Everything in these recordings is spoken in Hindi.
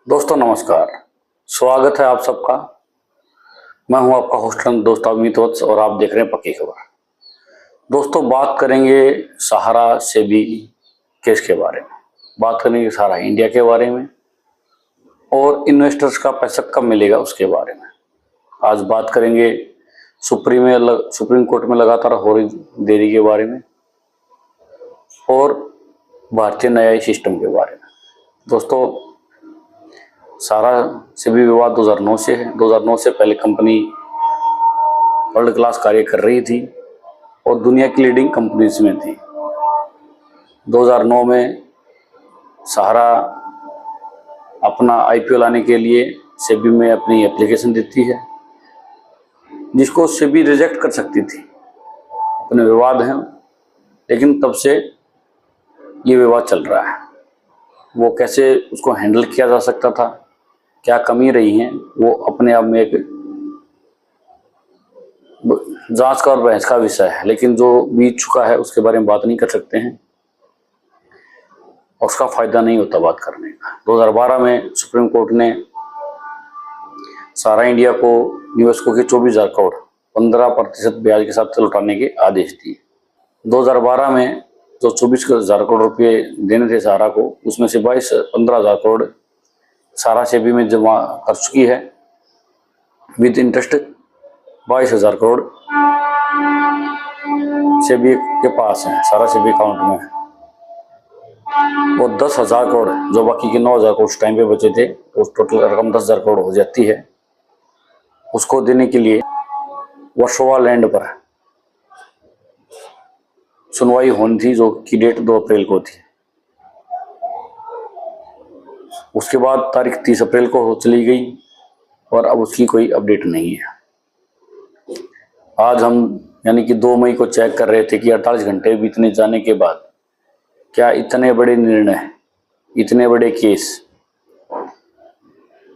दोस्तों नमस्कार। स्वागत है आप सबका। मैं हूं आपका होस्ट दोस्त अमित वत्स और आप देख रहे हैं पक्की खबर। दोस्तों बात करेंगे सहारा सेबी केस के बारे में, बात करेंगे सहारा इंडिया के बारे में और इन्वेस्टर्स का पैसा कब मिलेगा उसके बारे में। आज बात करेंगे सुप्रीम कोर्ट में लगातार हो रही देरी के बारे में और भारतीय न्यायिक सिस्टम के बारे में। दोस्तों सहारा सेबी विवाद 2009 से है। 2009 से पहले कंपनी वर्ल्ड क्लास कार्य कर रही थी और दुनिया की लीडिंग कंपनीज में थी। 2009 में सहारा अपना आईपीओ लाने के लिए सेबी में अपनी एप्लीकेशन देती है, जिसको सेबी रिजेक्ट कर सकती थी। अपने विवाद हैं, लेकिन तब से ये विवाद चल रहा है। वो कैसे उसको हैंडल किया जा सकता था, क्या कमी रही है, वो अपने आप में एक जांच का और बहस का विषय है। लेकिन जो बीत चुका है उसके बारे में बात नहीं कर सकते हैं, उसका फायदा नहीं होता बात करने का। 2012 में सुप्रीम कोर्ट ने सहारा इंडिया को निवेशकों के 24,000 करोड़ 15% ब्याज के साथ लौटाने के आदेश दिए। 2012 में जो 24,000 करोड़ रुपये देने थे सहारा को, उसमें से 15,000 करोड़ सहारा सेबी में जमा कर चुकी है विद इंटरेस्ट। 22,000 करोड़ सेबी के पास है, सहारा सेबी अकाउंट में, और 10,000 करोड़ जो बाकी के 9,000 करोड़ उस टाइम पे बचे थे, उस टोटल रकम 10,000 करोड़ हो जाती है। उसको देने के लिए वर्सोवा लैंड पर सुनवाई होनी थी, जो की डेट 2 अप्रैल को थी। उसके बाद तारीख 30 अप्रैल को चली गई और अब उसकी कोई अपडेट नहीं है। आज हम यानी कि 2 मई को चेक कर रहे थे कि 48 घंटे बीतने जाने के बाद क्या इतने बड़े निर्णय, इतने बड़े केस,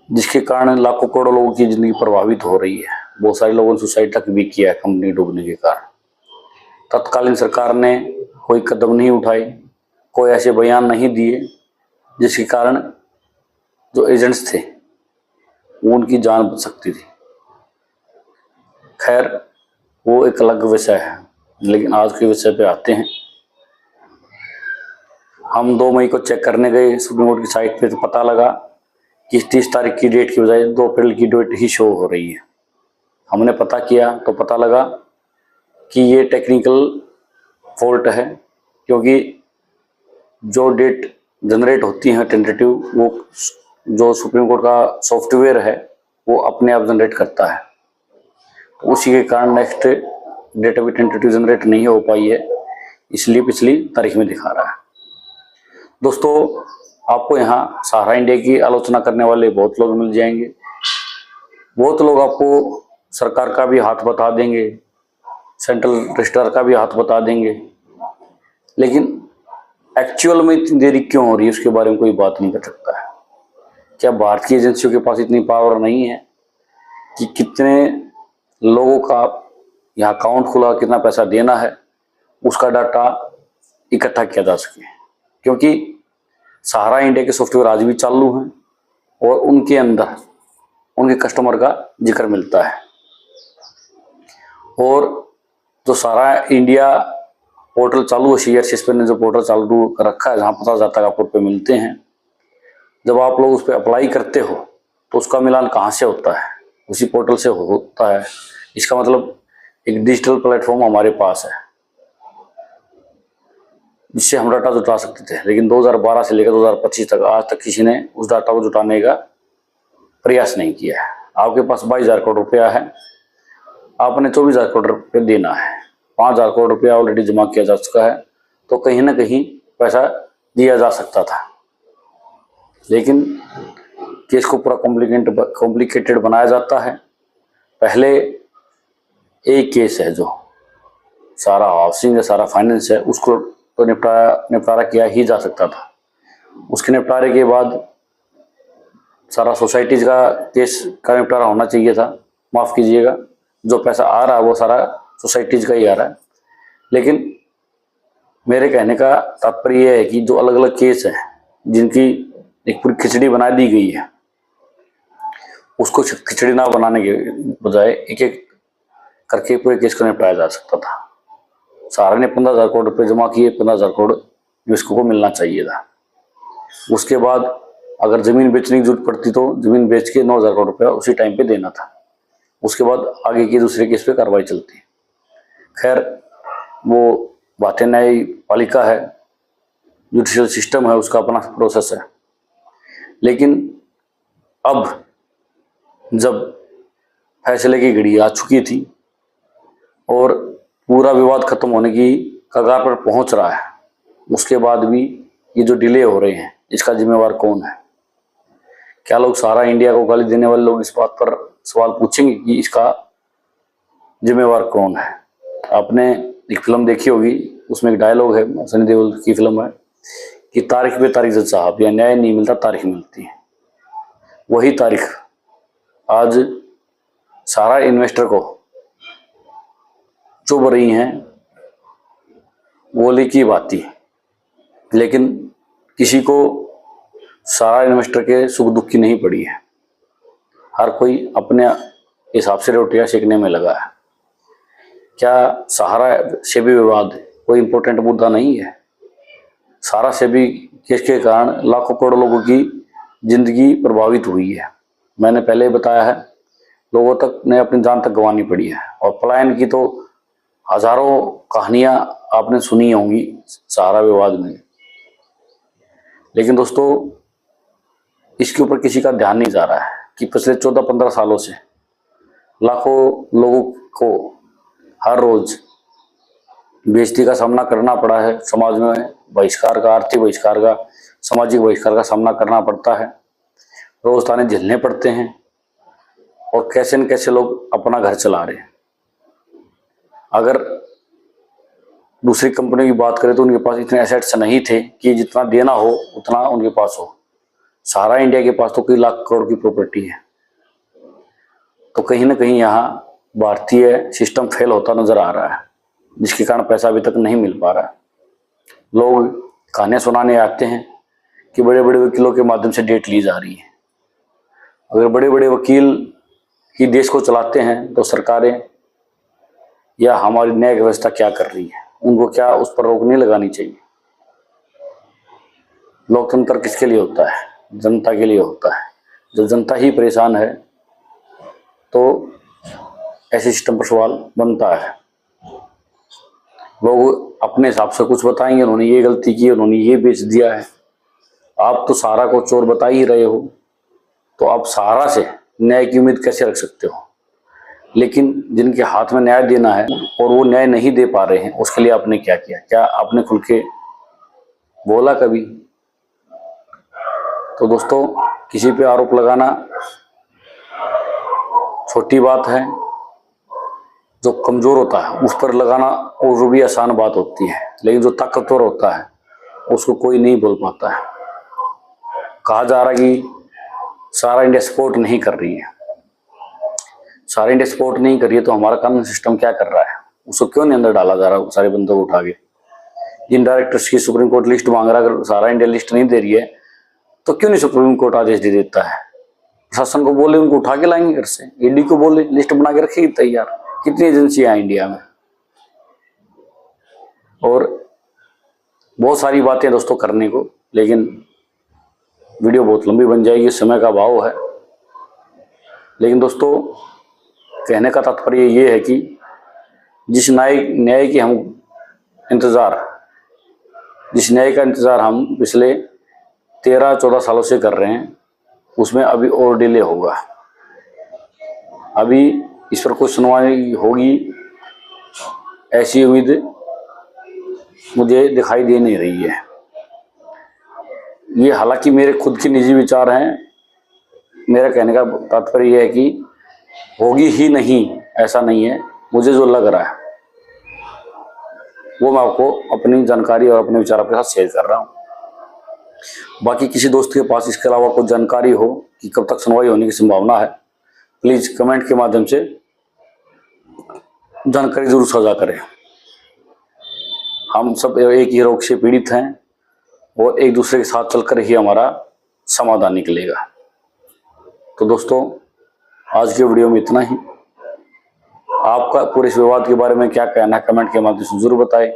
जिसके कारण लाखों करोड़ों लोगों की जिंदगी प्रभावित हो रही है। बहुत सारे लोगों ने सुसाइड तक भी किया है कंपनी डूबने के कारण। तत्कालीन सरकार ने कोई कदम नहीं उठाए, कोई ऐसे बयान नहीं दिए जिसके कारण जो एजेंट्स थे वो उनकी जान बच सकती थी। खैर वो एक अलग विषय है, लेकिन आज के विषय पे आते हैं। हम 2 मई को चेक करने गए सुप्रीम कोर्ट की साइट पे, तो पता लगा कि 30 तारीख की डेट की बजाय 2 अप्रैल की डेट ही शो हो रही है। हमने पता किया तो पता लगा कि ये टेक्निकल फॉल्ट है, क्योंकि जो डेट जनरेट होती है टेंटेटिव, वो जो सुप्रीम कोर्ट का सॉफ्टवेयर है वो अपने आप जनरेट करता है। तो उसी के कारण नेक्स्ट डेट अभी टेंटेटिव जनरेट नहीं हो पाई है, इसलिए पिछली तारीख में दिखा रहा है। दोस्तों आपको यहाँ सहारा इंडिया की आलोचना करने वाले बहुत लोग मिल जाएंगे। बहुत लोग आपको सरकार का भी हाथ बता देंगे, सेंट्रल रजिस्ट्रार का भी हाथ बता देंगे, लेकिन एक्चुअल में इतनी देरी क्यों हो रही है उसके बारे में कोई बात नहीं कर सकता है। क्या भारतीय एजेंसियों के पास इतनी पावर नहीं है कि कितने लोगों का यहाँ अकाउंट खुला, कितना पैसा देना है, उसका डाटा इकट्ठा किया जा सके? क्योंकि सहारा इंडिया के सॉफ्टवेयर आज भी चालू हैं और उनके अंदर उनके कस्टमर का जिक्र मिलता है। और जो सहारा इंडिया पोर्टल चालू है, सीआरसीएस पे ने जो पोर्टल चालू कर रखा है, जहाँ 50,000 रुपये मिलते हैं, जब आप लोग उस पर अप्लाई करते हो तो उसका मिलान कहाँ से होता है? उसी पोर्टल से होता है। इसका मतलब एक डिजिटल प्लेटफॉर्म हमारे पास है जिससे हम डाटा जुटा सकते थे। लेकिन 2012 से लेकर 2025 तक आज तक किसी ने उस डाटा को जुटाने का प्रयास नहीं किया है। आपके पास 22,000 करोड़ रुपया है, आपने 24,000 करोड़ रुपये देना है, 5,000 करोड़ रुपया ऑलरेडी जमा किया जा चुका है, तो कहीं ना कहीं पैसा दिया जा सकता था। लेकिन केस को पूरा कॉम्प्लिकेटेड बनाया जाता है। पहले एक केस है जो सारा हाउसिंग है, सारा फाइनेंस है, उसको तो निपटारा किया ही जा सकता था। उसके निपटारे के बाद सारा सोसाइटीज का केस का निपटारा होना चाहिए था। माफ़ कीजिएगा, जो पैसा आ रहा है वो सारा सोसाइटीज का ही आ रहा है। लेकिन मेरे कहने का तात्पर्य यह है कि जो अलग अलग केस हैं जिनकी एक पूरी खिचड़ी बना दी गई है, उसको खिचड़ी ना बनाने के बजाय एक एक करके पूरे केस को निपटाया जा सकता था। सहारा ने 15,000 करोड़ रुपए जमा किए, 15,000 करोड़ यूनेस्को को मिलना चाहिए था। उसके बाद अगर जमीन बेचने की जरूरत पड़ती तो जमीन बेच के 9,000 करोड़ रुपया उसी टाइम पे देना था। उसके बाद आगे की दूसरे केस पे कार्रवाई चलती। खैर, वो बातें न्यायपालिका है, जुडिशियल सिस्टम है, उसका अपना प्रोसेस है। लेकिन अब जब फैसले की घड़ी आ चुकी थी और पूरा विवाद खत्म होने की कगार पर पहुंच रहा है, उसके बाद भी ये जो डिले हो रहे हैं, इसका जिम्मेवार कौन है? क्या लोग सारा इंडिया को गाली देने वाले लोग इस बात पर सवाल पूछेंगे कि इसका जिम्मेवार कौन है? आपने एक फिल्म देखी होगी, उसमें एक डायलॉग है, सनी देओल की फिल्म है कि तारीख पे तारीख जज साहब, या न्याय नहीं मिलता तारीख मिलती है। वही तारीख आज सारा इन्वेस्टर को चुभ रही हैं गोली की बाती, लेकिन किसी को सारा इन्वेस्टर के सुख दुख की नहीं पड़ी है। हर कोई अपने हिसाब से रोटियां सेकने में लगा है। क्या सहारा से भी विवाद कोई इंपॉर्टेंट मुद्दा नहीं है? सारा से भी केस के कारण लाखों करोड़ों लोगों की जिंदगी प्रभावित हुई है। मैंने पहले बताया है, लोगों तक ने अपनी जान तक गंवानी पड़ी है, और पलायन की तो हजारों कहानियां आपने सुनी होंगी सहारा विवाद में। लेकिन दोस्तों, इसके ऊपर किसी का ध्यान नहीं जा रहा है कि पिछले 14-15 सालों से लाखों लोगों को हर रोज बेइज्जती का सामना करना पड़ा है। समाज में बहिष्कार का, आर्थिक बहिष्कार का, सामाजिक बहिष्कार का सामना करना पड़ता है। रोज ताने झेलने पड़ते हैं, और कैसे न कैसे लोग अपना घर चला रहे हैं। अगर दूसरी कंपनी की बात करें तो उनके पास इतने एसेट्स नहीं थे कि जितना देना हो उतना उनके पास हो। सारा इंडिया के पास तो कई लाख करोड़ की प्रॉपर्टी है। तो कहीं ना कहीं यहाँ भारतीय सिस्टम फेल होता नजर आ रहा है, जिसके कारण पैसा अभी तक नहीं मिल पा रहा है। लोग कहानियां सुनाने आते हैं कि बड़े बड़े वकीलों के माध्यम से डेट ली जा रही है। अगर बड़े बड़े वकील ही देश को चलाते हैं तो सरकारें या हमारी न्याय व्यवस्था क्या कर रही है? उनको क्या उस पर रोक नहीं लगानी चाहिए? लोकतंत्र किसके लिए होता है? जनता के लिए होता है। जब जनता ही परेशान है तो ऐसे सिस्टम पर सवाल बनता है। लोग अपने हिसाब से कुछ बताएंगे, उन्होंने ये गलती की, उन्होंने ये बेच दिया है। आप तो सहारा को चोर बता ही रहे हो, तो आप सहारा से न्याय की उम्मीद कैसे रख सकते हो? लेकिन जिनके हाथ में न्याय देना है और वो न्याय नहीं दे पा रहे हैं, उसके लिए आपने क्या किया? क्या आपने खुल के बोला कभी? तो दोस्तों, किसी पे आरोप लगाना छोटी बात है, जो कमजोर होता है उस पर लगाना और वो भी आसान बात होती है। लेकिन जो ताकतवर होता है उसको कोई नहीं बोल पाता है। कहा जा रहा है कि सारा इंडिया सपोर्ट नहीं कर रही है। सारा इंडिया सपोर्ट नहीं कर रही है तो हमारा कानून सिस्टम क्या कर रहा है? उसको क्यों नहीं अंदर डाला जा रहा सारे बंदों को उठा के? जिन डायरेक्टर्स की सुप्रीम कोर्ट लिस्ट मांग रहा है, अगर सारा इंडिया लिस्ट नहीं दे रही है तो क्यों नहीं सुप्रीम कोर्ट आदेश दे देता है? प्रशासन को बोले उनको उठा के लाएंगे घर से, ईडी को बोले लिस्ट बना के रखेगी तैयार। कितनी एजेंसियां हैं इंडिया में, और बहुत सारी बातें दोस्तों करने को, लेकिन वीडियो बहुत लंबी बन जाएगी, समय का अभाव है। लेकिन दोस्तों, कहने का तात्पर्य ये है कि जिस न्याय की हम इंतजार, जिस न्याय का इंतजार हम पिछले 13-14 सालों से कर रहे हैं, उसमें अभी और डिले होगा। अभी इस पर कोई सुनवाई होगी ऐसी उम्मीद मुझे दिखाई दे नहीं रही है। ये हालांकि मेरे खुद के निजी विचार हैं। मेरा कहने का तात्पर्य यह है कि होगी ही नहीं ऐसा नहीं है। मुझे जो लग रहा है वो मैं आपको अपनी जानकारी और अपने विचारों के साथ शेयर कर रहा हूँ। बाकी किसी दोस्त के पास इसके अलावा कोई जानकारी हो कि कब तक सुनवाई होने की संभावना है, प्लीज कमेंट के माध्यम से जानकारी जरूर साझा करें। हम सब एक ही रोग से पीड़ित हैं और एक दूसरे के साथ चलकर ही हमारा समाधान निकलेगा। तो दोस्तों, आज के वीडियो में इतना ही। आपका पूरे इस विवाद के बारे में क्या कहना है कमेंट के माध्यम से जरूर बताएं।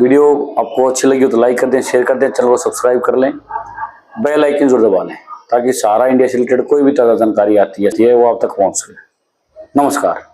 वीडियो आपको अच्छी लगी हो तो लाइक कर दें, शेयर कर दें, चैनल को सब्सक्राइब कर लें, बेल आइकन जरूर दबा लें ताकि सारा इंडिया से रिलेटेड कोई भी ताज़ा जानकारी आती है वो आप तक पहुंच सके। नमस्कार।